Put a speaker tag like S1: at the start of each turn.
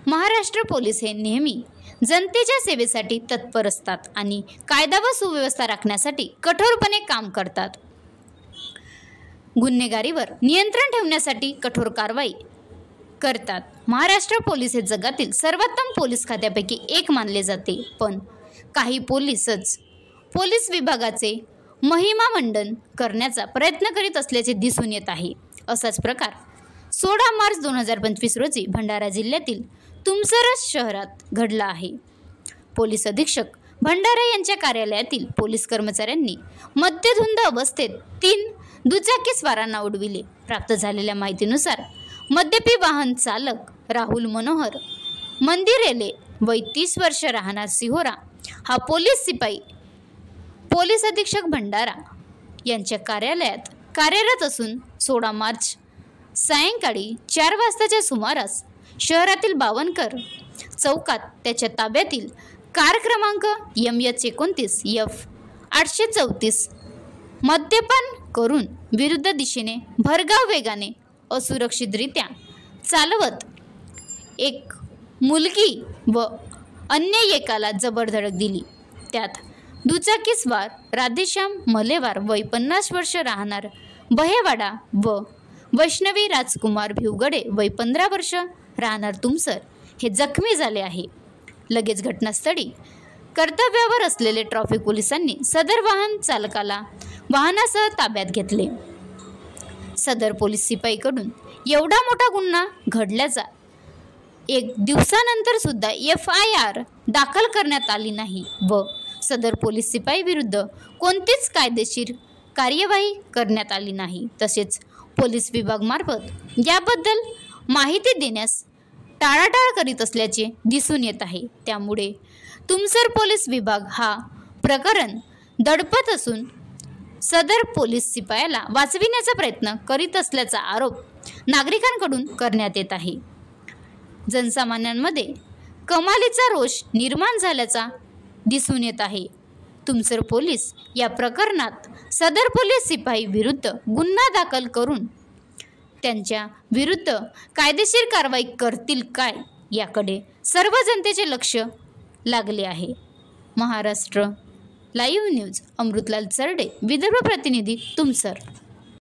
S1: Maharashtra police हे नेहमी जनतेच्या सेवेसाठी तत्पर असतात आणि कायदा व सुव्यवस्था राखण्यासाठी कठोरपणे काम करतात. गुन्हेगारीवर नियंत्रण ठेवण्यासाठी कठोर कारवाई करतात. महाराष्ट्र पोलीस हे जगातील सर्वोत्तम पोलीस खात्यापैकी एक मानले जाते. पण काही पोलीस विभागाचे महिमामंडन करण्याचा प्रयत्न करीत असल्याचे दिसून येत आहे. असाच प्रकार 16 मार्च 2025 रोजी भंडारा जिल्ह्यातील तुमसर शहरात घडला आहे. पोलीस अधीक्षक भंडारा यांच्या कार्यालयातील पोलीस कर्मचाऱ्यांनी मद्यधुंद अवस्थेत 3 दुचाकीस्वारांना उडविले. प्राप्त झालेल्या माहितीनुसार मद्यपी वाहन चालक राहुल मनोहर मंदिरेले वय 30 वर्ष राहणार सिहोरा हा पोलीस शिपाई पोलीस अधीक्षक भंडारा यांच्या कार्यालयात कार्यरत असून 16 मार्च सायंकाळी 4 वाजताच्या सुमारास शहरातील बावनकर चौकात त्याच्या ताब्यातील कार क्रमांक MH29 F834 मद्यपान करून विरुद्ध दिशेने भरधाव वेगाने असुरक्षितरित्या चालवत एक मुलगी व अन्य एकाला जबर धडक दिली. त्यात दुचाकीस्वार राधेश्याम मलेवार वय 50 वर्ष राहणार बहेवाडा व वैष्णवी राजकुमार भिवगडे वय 15 वर्ष राहणार तुमसर हे जखमी झाले आहे. लगेच घटनास्थळी कर्तव्यावर असलेले ट्रॅफिक पोलिसांनी सदर वाहन चालकाला वाहनासह ताब्यात घेतले. सदर पोलीस शिपाईकडून एवढा मोठा गुन्हा घडल्याचा 1 दिवसानंतर सुद्धा FIR दाखल करण्यात आली नाही व सदर पोलीस शिपाई विरुद्ध कोणतीच कायदेशीर कार्यवाही करण्यात आली नाही. तसेच पोलीस विभागामार्फत याबद्दल माहिती देण्यास टाळाटाळ करीत असल्याचे दिसून येत आहे. त्यामुळे तुमसर पोलीस विभाग हा प्रकरण दडपत असून सदर पोलीस शिपायाला वाचविण्याचा प्रयत्न करीत असल्याचा आरोप नागरिकांकडून करण्यात येत आहे. जनसामान्यांमध्ये कमालीचा रोष निर्माण झाल्याचा दिसून येत आहे. तुमसर पोलीस या प्रकरणात सदर पोलीस शिपाई विरुद्ध गुन्हा दाखल करून त्यांच्या विरुद्ध कायदेशीर कारवाई करतील काय याकडे सर्व जनतेचे लक्ष लागले आहे. महाराष्ट्र लाईव्ह न्यूज अमृतलाल चरडे, विदर्भ प्रतिनिधी, तुमसर.